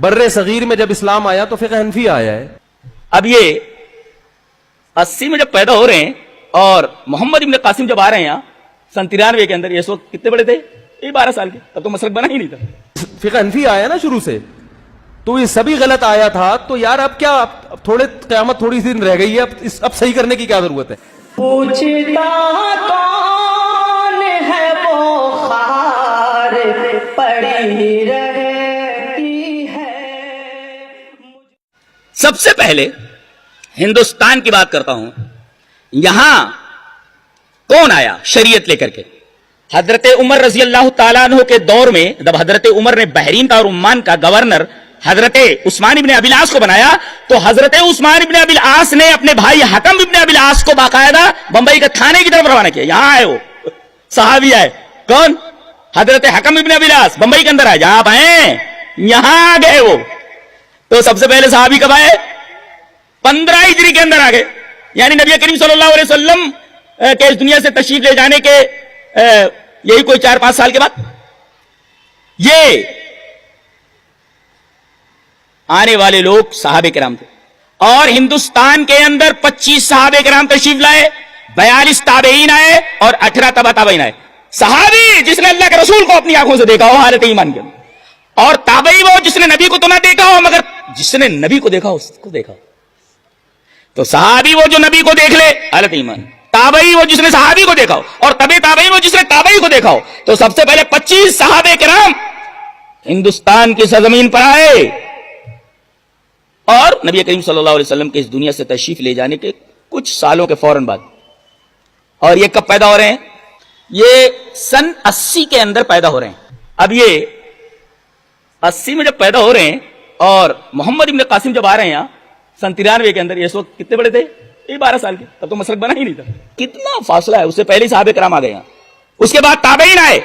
برے صغیر میں جب اسلام آیا تو فقہ حنفی آیا ہے. اب یہ 80 میں جب پیدا ہو رہے ہیں اور محمد ابن قاسم جب آ رہے ہیں یہاں سن 93 کے اندر، یہ اس وقت کتنے بڑے تھے؟ یہ 12 سال کے. تب تو مسلک بنا ہی نہیں تھا. فقہ حنفی آیا نا شروع سے، تو یہ سبھی غلط آیا تھا. تو یار اب کیا، اب تھوڑے قیامت تھوڑی سی دن رہ گئی ہے، اب صحیح کرنے کی کیا ضرورت ہے؟ پوچھتا کون ہے وہ خار پڑی رہتی ہے. سب سے پہلے ہندوستان کی بات کرتا ہوں. یہاں کون آیا شریعت لے کر کے؟ حضرت عمر رضی اللہ تعالیٰ عنہ کے دور میں جب حضرت عمر نے بحرین کا اور عمان کا گورنر حضرت عثمان ابن ابی العاص کو بنایا، تو حضرت عثمان ابن ابی العاص نے اپنے بھائی حکم ابن ابی العاص کو باقاعدہ بمبئی کے تھانے کی طرف روانہ کیا. یہاں آئے وہ صحابی آئے. کون؟ حضرت حکم ابن ابی العاص بمبئی کے اندر آئے. جہاں آپ ہیں یہاں آ گئے وہ. تو سب سے پہلے صحابی کب آئے؟ 15 ہجری کے اندر آ گئے. یعنی نبی کریم صلی اللہ علیہ وسلم کے اس دنیا سے تشریف لے جانے کے یہی کوئی 4-5 سال کے بعد یہ آنے والے لوگ صحابہ کرام تھے. اور ہندوستان کے اندر 25 صحابہ کرام تشریف لائے، 42 تابعین آئے اور 18 تبع تابعین آئے. صحابی جس نے اللہ کے رسول کو اپنی آنکھوں سے دیکھا ہو حالت ایمان کے، اور تابعی وہ جس نے نبی کو تو نہ دیکھا ہو مگر جس نے نبی کو دیکھا اس کو دیکھا. تو صحابی وہ جو نبی کو دیکھ لے حالت ایمان، تابعی وہ جس نے صحابی کو دیکھا ہو، اور تابعی وہ جس نے تابعی کو دیکھا ہو. تو سب سے پہلے 25 صحابہ کرام ہندوستان کی سرزمین پر آئے اور نبی کریم صلی اللہ علیہ وسلم کے اس دنیا سے تشریف لے جانے کے کچھ سالوں کے فوراً بعد. اور یہ کب پیدا ہو رہے ہیں؟ یہ سن 80 کے اندر پیدا ہو رہے ہیں. اب یہ 80 میں جب پیدا ہو رہے ہیں اور محمد ابن قاسم جب آ رہے ہیں یہاں سن 93 کے اندر، یہ اس وقت کتنے بڑے تھے؟ یہ 12 سال کے. تب تو مسلک بنا ہی نہیں تھا. کتنا فاصلہ ہے. اس سے پہلے صحابہ کرام آ گئے یہاں. اس کے بعد تابعین آئے.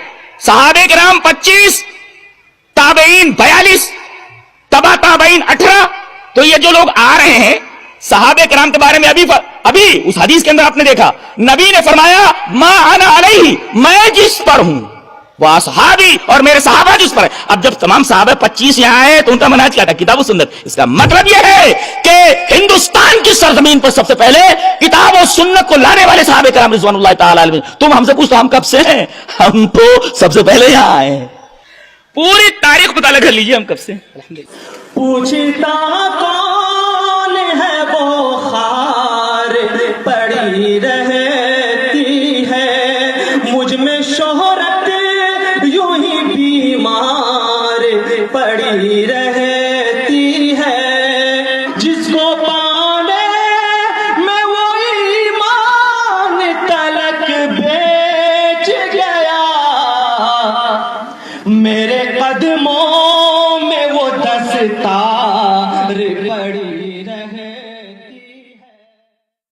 صحابہ کرام 25، تابعین 42، تبع تابعین 18. تو یہ جو لوگ آ رہے ہیں صحابہ کرام کے بارے میں ابھی اس حدیث کے اندر آپ نے دیکھا نبی نے فرمایا ما انا علیہ، میں جس پر ہوں وہ صحابی اور میرے صحابہ جس پر ہے. اب جب تمام صحابہ 25 یہاں آئے تو ان کا منہج کیا تھا؟ کتاب و سنت. اس کا مطلب یہ ہے کہ ہندوستان کی سرزمین پر سب سے پہلے کتاب و سنت کو لانے والے صحابہ کرام رضوان اللہ تعالی علیہم. تم ہم سے پوچھو ہم کب سے ہیں؟ ہم تو سب سے پہلے یہاں آئے ہیں. پوری تاریخ مطالعہ کر لیجیے ہم کب سے. پوچھتا کون ہے وہ خار پڑی رہتی ہے، مجھ میں شہرت یوں ہی بیمار پڑی رہتی ہے، جس کو پانے میں وہ ایمان تلک بیچ گیا، میرے قدموں میں وہ دستار